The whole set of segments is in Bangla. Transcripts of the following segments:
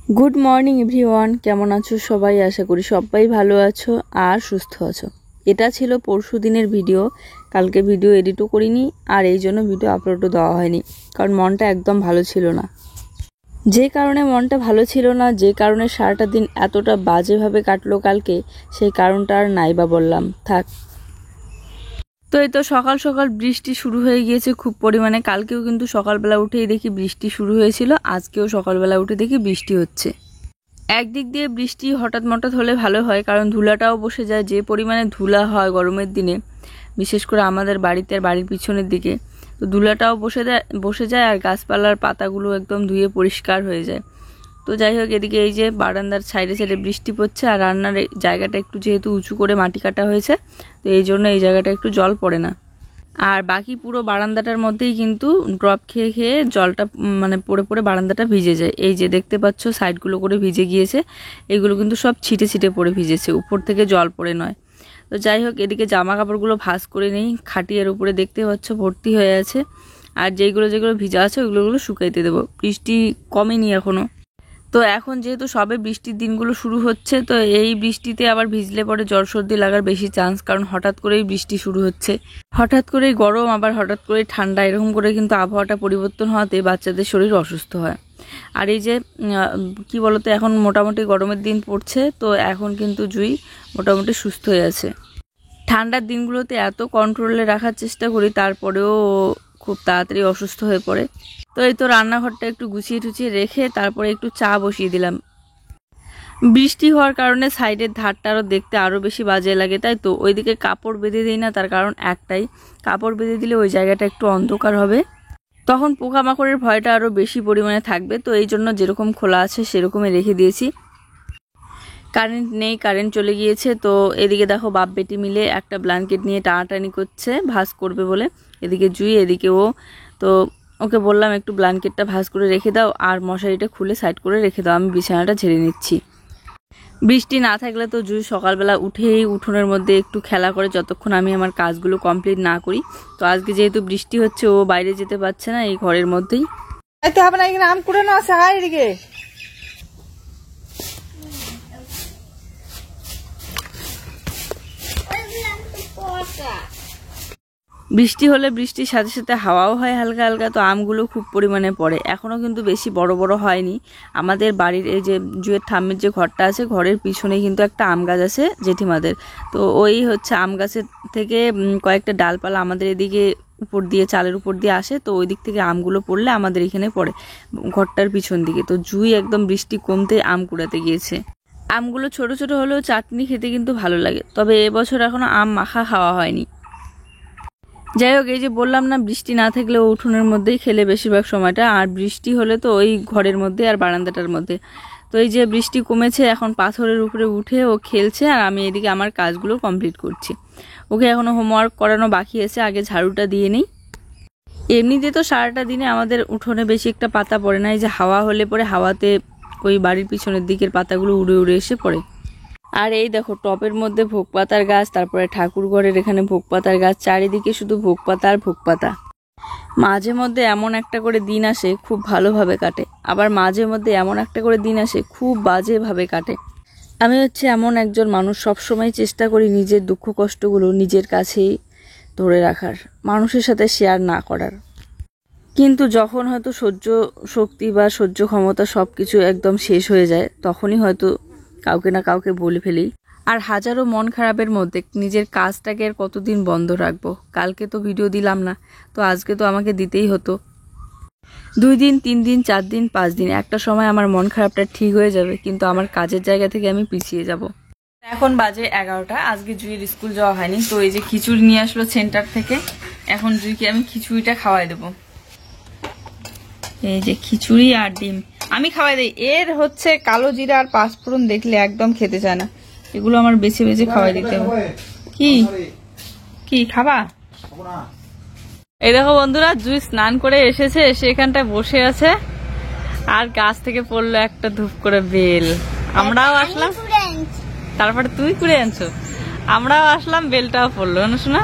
গুড মর্নিং এভরিওয়ান, কেমন আছো সবাই? আশা করি সবাই ভালো আছো আর সুস্থ আছো। এটা ছিল পরশু দিনের ভিডিও। কালকে ভিডিও এডিটও করিনি আর এই জন্য ভিডিও আপলোডও দেওয়া হয়নি, কারণ মনটা একদম ভালো ছিল না। যে কারণে মনটা ভালো ছিল না, যে কারণে সারাটা দিন এতটা বাজেভাবে কাটলো কালকে, সেই কারণটা আর নাই বা বললাম থাক। তো এই তো সকাল সকাল বৃষ্টি শুরু হয়ে গিয়েছে খুব পরিমাণে। কালকেও কিন্তু সকালবেলা উঠেই দেখি বৃষ্টি শুরু হয়েছিল, আজকেও সকালবেলা উঠে দেখি বৃষ্টি হচ্ছে। একদিক দিয়ে বৃষ্টি হঠাৎ মঠাৎ হলে ভালো হয়, কারণ ধুলাটাও বসে যায়। যে পরিমাণে ধুলা হয় গরমের দিনে, বিশেষ করে আমাদের বাড়িতে আর বাড়ির পিছনের দিকে, তো ধুলাটাও বসে যায় আর গাছপালার পাতাগুলো একদম ধুয়ে পরিষ্কার হয়ে যায়। তো যাই হোক, এদিকে এই যে বারান্দার সাইডে সাইডে বৃষ্টি পড়ছে আর রান্নার জায়গাটা একটু যেহেতু উঁচু করে মাটি কাটা হয়েছে, তো এই জন্য এই জায়গাটা একটু জল পড়ে না। আর বাকি পুরো বারান্দাটার মধ্যেই কিন্তু ড্রপ খেয়ে খেয়ে জলটা মানে পড়ে পড়ে বারান্দাটা ভিজে যায়। এই যে দেখতে পাচ্ছ সাইডগুলো করে ভিজে গিয়েছে, এগুলো কিন্তু সব ছিটে ছিটে পড়ে ভিজেছে, উপর থেকে জল পড়ে নয়। তো যাই হোক, এদিকে জামা কাপড়গুলো ভাঁজ করে নেই, খাটিয়ার উপরে দেখতে পাচ্ছ ভর্তি হয়ে আছে। আর যেগুলো যেগুলো ভিজা আছে ওগুলো শুকাইতে দেবো, বৃষ্টি কমেনি এখনো। তো এখন যেহেতু সবে বৃষ্টির দিনগুলো শুরু হচ্ছে, তো এই বৃষ্টিতে আবার ভিজলে পরে জ্বর সর্দি লাগার বেশি চান্স, কারণ হঠাৎ করেই বৃষ্টি শুরু হচ্ছে, হঠাৎ করেই গরম আবার হঠাৎ করেই ঠান্ডা, এরকম করে কিন্তু আবহাওয়াটা পরিবর্তন হওয়াতে বাচ্চাদের শরীর অসুস্থ হয়। আর এই যে কি বলতো, এখন মোটামুটি গরমের দিন পড়ছে, তো এখন কিন্তু জুই মোটামুটি সুস্থ হয়ে আছে। ঠান্ডার দিনগুলোতে এত কন্ট্রোলে রাখার চেষ্টা করি, তারপরেও খুব তাড়াতাড়ি অসুস্থ হয়ে পড়ে। তো এই তো রান্নাঘরটা একটু গুছিয়ে টুছিয়ে রেখে তারপরে একটু চা বসিয়ে দিলাম। বৃষ্টি হওয়ার কারণে সাইডের ধারটা আরও দেখতে আরও বেশি বাজে লাগে, তাই তো ওইদিকে কাপড় বেঁধে দিই না, তার কারণ একটাই, কাপড় বেঁধে দিলে ওই জায়গাটা একটু অন্ধকার হবে, তখন পোকামাকড়ের ভয়টা আরও বেশি পরিমাণে থাকবে। তো এই জন্য যেরকম খোলা আছে সেরকমই রেখে দিয়েছি। কারেন্ট নেই, কারেন্ট চলে গিয়েছে। তো এদিকে দেখো বাপ বেটি মিলে একটা ব্ল্যাঙ্কেট নিয়ে টানাটানি করছে ভাঁজ করবে বলে, এদিকে জুই এদিকে ও। তো ওকে বললাম একটু ব্ল্যাঙ্কেটটা ভাঁজ করে রেখে দাও আর মশারিটা খুলে সাইড করে রেখে দাও, আমি বিছানাটা ঝেড়ে নিচ্ছি। বৃষ্টি না থাকলে তো জুই সকালবেলা উঠেই উঠোনের মধ্যে একটু খেলা করে, যতক্ষণ আমি আমার কাজগুলো কমপ্লিট না করি। তো আজকে যেহেতু বৃষ্টি হচ্ছে, ও বাইরে যেতে পারছে না, এই ঘরের মধ্যেই হবে না। এখানে আম কুড়ানো আছে, হাই এদিকে। বৃষ্টি হলে বৃষ্টির সাথে সাথে হাওয়াও হয় হালকা হালকা, তো আমগুলো খুব পরিমাণে পড়ে। এখনও কিন্তু বেশি বড় বড় হয়নি। আমাদের বাড়ির এই যে জুয়ের ঠাম্মির যে ঘরটা আছে, ঘরের পিছনেই কিন্তু একটা আম গাছ আছে জেঠিমাদের। তো ওই হচ্ছে আম গাছের থেকে কয়েকটা ডালপালা আমাদের এদিকে উপর দিয়ে, চালের উপর দিয়ে আসে, তো ওই দিক থেকে আমগুলো পড়লে আমাদের এখানে পড়ে ঘরটার পিছন দিকে। তো জুই একদম বৃষ্টি কমতে আম কুড়াতে গিয়েছে। আমগুলো ছোট ছোট হলেও চাটনি খেতে কিন্তু ভালো লাগে, তবে এবছর এখনো আম মাখা খাওয়া হয়নি। যাই হোক, এই যে বললাম না, বৃষ্টি না থাকলে উঠোনের মধ্যেই খেলে বেশিরভাগ সময়টা, আর বৃষ্টি হলে তো ওই ঘরের মধ্যে আর বারান্দাটার মধ্যে। তো এই যে বৃষ্টি কমেছে, এখন পাথরের উপরে উঠে ও খেলছে আর আমি এদিকে আমার কাজগুলো কমপ্লিট করছি। ওকে এখনও হোমওয়ার্ক করানো বাকি আছে, আগে ঝাড়ুটা দিয়ে নিই। এমনিতে তো সারাটা দিনে আমাদের উঠোনে বেশি একটা পাতা পড়ে না, এই যে হাওয়া হলে পরে হাওয়াতে ওই বাড়ির পিছনের দিকের পাতাগুলো উড়ে উড়ে এসে পড়ে। আর এই দেখো টপের মধ্যে ভোগ পাতার গাছ, তারপরে ঠাকুর ঘরের এখানে ভোগ পাতার গাছ, চারিদিকে শুধু ভোগ পাতা আর ভোগ পাতা। মাঝে মধ্যে এমন একটা করে দিন আসে খুব ভালোভাবে কাটে, আবার মাঝে মধ্যে এমন একটা করে দিন আসে খুব বাজেভাবে কাটে। আমি হচ্ছে এমন একজন মানুষ, সবসময় চেষ্টা করি নিজের দুঃখ কষ্টগুলো নিজের কাছেই ধরে রাখার, মানুষের সাথে শেয়ার না করার। কিন্তু যখন হয়তো সহ্য শক্তি বা সহ্য ক্ষমতা সব কিছু একদম শেষ হয়ে যায়, তখনই হয়তো কাউকে না কাউকে বলে ফেলি। আর হাজারো মন খারাপের মধ্যে নিজের কাজটাকে আর কতদিন বন্ধ রাখবো। কালকে তো ভিডিও দিলাম না, তো আজকে তো আমাকে দিতেই হতো। 2 দিন 3 দিন 4 দিন 5 দিন, একটা সময় আমার মন খারাপটা ঠিক হয়ে যাবে, কিন্তু আমার কাজের জায়গা থেকে আমি পিছিয়ে যাব। এখন বাজে 11টা, আজকে জুইয়ের স্কুল যাওয়া হয়নি। তো এই যে খিচুড়ি নিয়ে আসলো সেন্টার থেকে, এখন জুইকে আমি খিচুড়িটা খাওয়াই দেবো। এই যে খিচুড়ি আর ডিম আমি খাওয়াই দিই। এর হচ্ছে কালো জিরা আর পাঁচফোড়ন দেখলে একদম খেতে চায় না, এগুলো আমার বেছে বেছে খাওয়াই দিতে হবে। কি কি খাবা? এই দেখো বন্ধুরা, জুই স্নান করে এসেছে, এসে এখানটায় বসে আছে আর গাছ থেকে পড়লো একটা ধূপ করে বেল। আমরাও আসলাম, তারপরে তুই কুড়ে আনছো, আমরাও আসলাম, বেলটাও পড়লো না শোনা।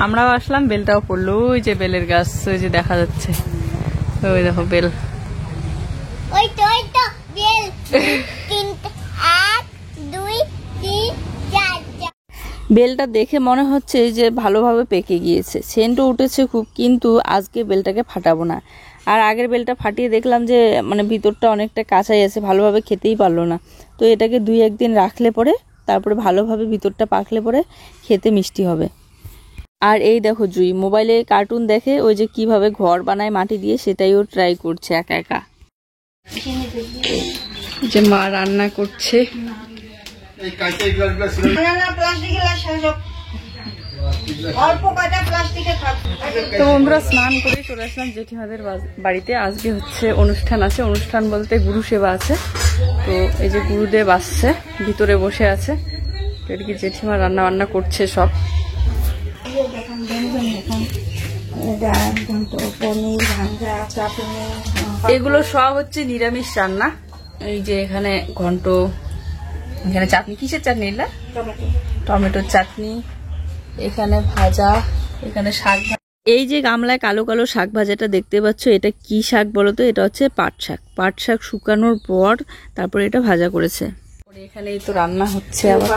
আমরাও আসলাম, বেলটাও পড়লো। ওই যে বেলের গাছ, ওই যে দেখা যাচ্ছে, ওই দেখো বেল। ওই তো বেল। 1 2 3 4। বেলটা দেখে মনে হচ্ছে যে ভালোভাবে পেকে গিয়েছে, সেন্টও উঠেছে খুব, কিন্তু আজকে বেলটাকে ফাটাবো না। আর আগের বেলটা ফাটিয়ে দেখলাম যে মানে ভিতরটা অনেকটা কাঁচাই আছে, ভালোভাবে খেতেই পারলো না। তো এটাকে 2-1 দিন রাখলে পরে তারপরে ভালোভাবে ভিতরটা পাকলে পরে খেতে মিষ্টি হবে। আর এই দেখো জুই মোবাইলে কার্টুন দেখে ওই যে কিভাবে ঘর বানায় মাটি দিয়ে, সেটাইও ট্রাই করছে একা একা। যে মা রান্না করছে। তো বন্ধুরা স্নান করে চলে আসলাম জেঠিমাদের বাড়িতে। আজকে হচ্ছে অনুষ্ঠান আছে, অনুষ্ঠান বলতে গুরু সেবা আছে। তো এই যে গুরুদেব আসছে, ভিতরে বসে আছে। এদিকে জেঠিমা রান্না বান্না করছে সব। এগুলো সব হচ্ছে নিরামিষ রান্না। এই যে এখানে ঘন্ট, এখানে চাটনি, কিসের চাটনি এটা? টমেটোর চাটনি। এখানে ভাজা, এখানে শাক। এই যে গামলায় কালো কালো শাক ভাজাটা দেখতে পাচ্ছ, এটা কি শাক বলো তো? এটা হচ্ছে পাট শাক। পাট শাক শুকানোর পর তারপরে এটা ভাজা করেছে। এখানে এই তো রান্না হচ্ছে আবার।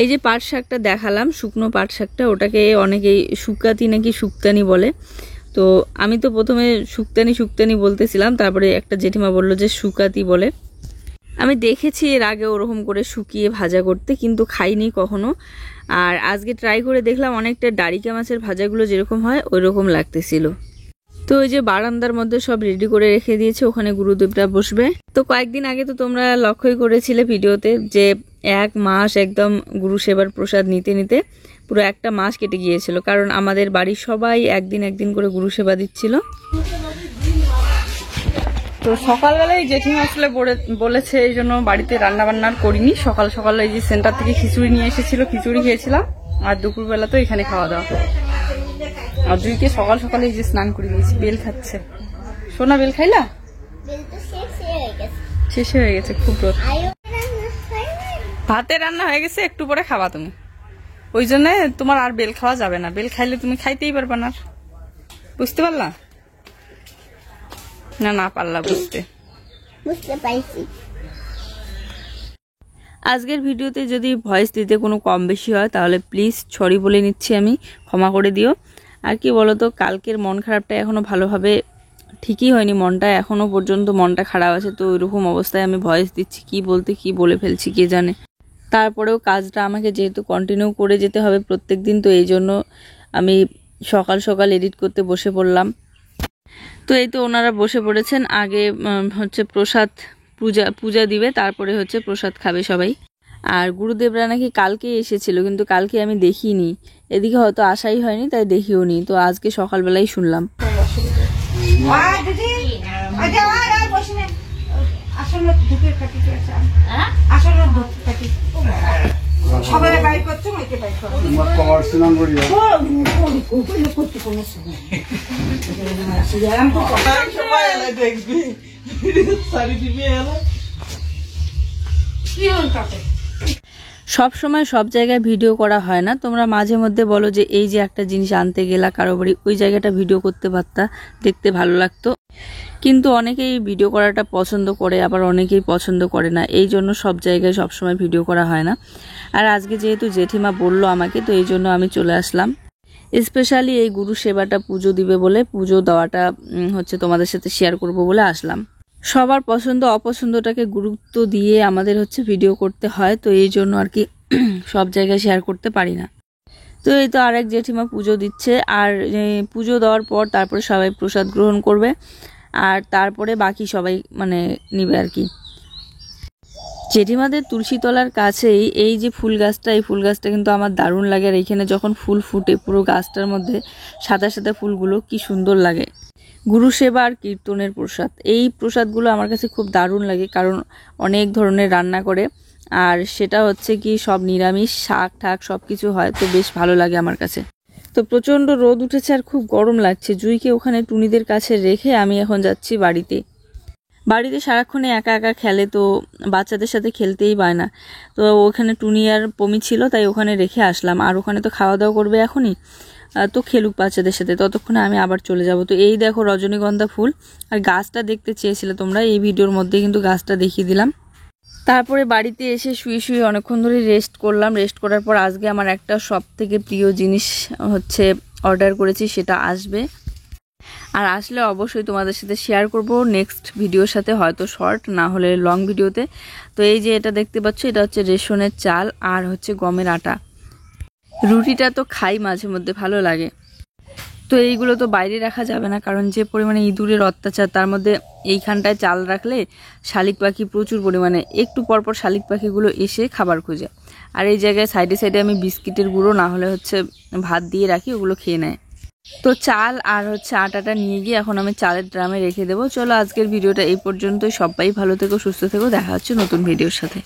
এই যে পাট শাকটা দেখালাম, শুকনো পাট শাকটা, ওটাকে অনেকেই শুকাতি নাকি শুক্তানি বলে। তো আমি তো প্রথমে শুক্তানি বলতেছিলাম, তারপরে একটা জেঠিমা বললো যে শুকাতি বলে। আমি দেখেছি এর আগে ওরকম করে শুকিয়ে ভাজা করতে, কিন্তু খাইনি কখনো। আর আজকে ট্রাই করে দেখলাম, অনেকটা ডারিকা মাছের ভাজাগুলো যেরকম হয় ওই রকম লাগতেছিল। তো ওই যে বারান্দার মধ্যে সব রেডি করে রেখে দিয়েছে, ওখানে গুরুদেবরা বসবে। তো কয়েকদিন আগে তো তোমরা লক্ষ্যই করেছিলে ভিডিওতে যে 1 মাস একদম গুরু সেবার প্রসাদ নিতে নিতে পুরো 1 মাস কেটে গিয়েছিল, কারণ আমাদের বাড়ির সবাই একদিন করে গুরু সেবা দিচ্ছিল। তো সকালবেলায় জেঠিমা আসলে বলেছে, এই জন্য বাড়িতে রান্না বান্না করিনি। সকাল সকাল এই যে সেন্টার থেকে খিচুড়ি নিয়ে এসেছিল, খিচুড়ি খেয়েছিলাম। আর দুপুরবেলা তো এখানে খাওয়া দাওয়া। আর দুইকে সকাল সকালে এই যে স্নান করে দিয়েছি। বেল খাচ্ছে সোনা। বেল খাইলা? শেষ হয়ে গেছে, খুব রোদ। ভাতে রান্না হয়ে গেছে, একটু পরে খাবা তুমি। ওই জন্য তোমার আর বেল খাওয়া যাবে না। বেল খাইলে তুমি খাইতেই পারবা না। বুঝতে পারলা? না পারলা বুঝতে পাইছি। আজকের ভিডিওতে যদি ভয়েস দিতে কোনো কম বেশি হয় তাহলে প্লিজ সরি বলে নিচ্ছি, আমি ক্ষমা করে দিও। আর কি বলতো, কালকের মন খারাপটা এখনো ভালোভাবে ঠিকই হয়নি, মনটা এখনো পর্যন্ত মনটা খারাপ আছে। তো ওইরকম অবস্থায় আমি ভয়েস দিচ্ছি, কি বলতে কি বলে ফেলছি কে জানে। তারপরেও কাজটা আমাকে যেহেতু কন্টিনিউ করে যেতে হবে প্রত্যেক দিন, তো এই জন্য আমি সকাল সকাল এডিট করতে বসে পড়লাম। তো এই তো ওনারা বসে পড়েছেন। আগে হচ্ছে প্রসাদ পূজা দিবে, তারপরে হচ্ছে প্রসাদ খাবে সবাই। আর গুরুদেবরা নাকি কালকে এসেছিল, কিন্তু কালকে আমি দেখিনি, এদিকে হয়তো আসাই হয়নি, তাই দেখিও নি। তো আজকে সকালবেলাই শুনলাম। সব সময় সব জায়গায় ভিডিও করা হয় না। তোমরা মাঝে মধ্যে বলো যে এই যে একটা জিনিস আনতে গেলা কারো বাড়ি, ওই জায়গাটা ভিডিও করতে পারতা, দেখতে ভালো লাগতো। কিন্তু অনেকেই ভিডিও করাটা পছন্দ করে, আবার অনেকেই পছন্দ করে না। এই জন্য সব জায়গায় সব সময় ভিডিও করা হয় না। আর আজকে যেহেতু জেঠিমা বললো আমাকে, তো এই জন্য আমি চলে আসলাম। স্পেশালি এই গুরু সেবাটা পুজো দিবে বলে, পুজো দেওয়াটা হচ্ছে তোমাদের সাথে শেয়ার করব বলে আসলাম। সবার পছন্দ অপছন্দটাকে গুরুত্ব দিয়ে আমাদের হচ্ছে ভিডিও করতে হয়, তো এই জন্য আর কি সব জায়গায় শেয়ার করতে পারি না। তো এই তো আরেক জেঠিমা পুজো দিচ্ছে। আর পুজো দেওয়ার পর তারপরে সবাই প্রসাদ গ্রহণ করবে, আর তারপরে বাকি সবাই মানে নিবে আর কি। জেঠিমাদের তুলসীতলার কাছেই এই যে ফুল গাছটা, এই ফুল গাছটা কিন্তু আমার দারুণ লাগে। আর এইখানে যখন ফুল ফুটে পুরো গাছটার মধ্যে সাদা সাদা ফুলগুলো কি সুন্দর লাগে। গুরু সেবা আর কীর্তনের প্রসাদ, এই প্রসাদগুলো আমার কাছে খুব দারুণ লাগে, কারণ অনেক ধরনের রান্না করে, আর সেটা হচ্ছে কি সব নিরামিষ, শাক ঠাক সব কিছু হয়, তো বেশ ভালো লাগে আমার কাছে। তো তো প্রচণ্ড রোদ উঠেছে আর খুব গরম লাগছে। জুইকে ওখানে টুনিদের কাছে রেখে আমি এখন যাচ্ছি বাড়িতে। বাড়িতে সারাক্ষণে একা একা খেলে, তো বাচ্চাদের সাথে খেলতেই পায় না। তো ওখানে টুনি আর পমি ছিল, তাই ওখানে রেখে আসলাম। আর ওখানে তো খাওয়া দাওয়া করবে এখনই, তো খেলুক বাচ্চাদের সাথে, ততক্ষণে আমি আবার চলে যাব। তো এই দেখো রজনীগন্ধা ফুল, আর গাছটা দেখতে চেয়েছিলে তোমরা, এই ভিডিওর মধ্যে কিন্তু গাছটা দেখিয়ে দিলাম। তারপরে বাড়িতে এসে শুয়ে শুয়ে অনেকক্ষণ ধরে রেস্ট করলাম। রেস্ট করার পর আজকে আমার একটা সব থেকে প্রিয় জিনিস হচ্ছে অর্ডার করেছি, সেটা আসবে। আর আসলে অবশ্যই তোমাদের সাথে শেয়ার করব নেক্সট ভিডিওর সাথে, হয়তো শর্ট না হলে লং ভিডিওতে। তো এই যে এটা দেখতে পাচ্ছ, এটা হচ্ছে রেশনের চাল আর হচ্ছে গমের আটা। রুটিটা তো খাই মাঝে মধ্যে, ভালো লাগে। তো এইগুলো তো বাইরে রাখা যাবে না, কারণ যে পরিমাণে ইঁদুরের অত্যাচার, তার মধ্যে এইখানটায় চাল রাখলে শালিক পাখি প্রচুর পরিমাণে, একটু পরপর শালিক পাখিগুলো এসে খাবার খোঁজে। আর এই জায়গায় সাইডে সাইডে আমি বিস্কিটের গুঁড়ো না হলে হচ্ছে ভাত দিয়ে রাখি, ওগুলো খেয়ে নেয়। তো চাল আর হচ্ছে আটাটা নিয়ে গিয়ে এখন আমি চালের ড্রামে রেখে দেবো। চলো আজকের ভিডিওটা এই পর্যন্তই। সবাই ভালো থেকো, সুস্থ থেকো, দেখা হচ্ছে নতুন ভিডিওর সাথে।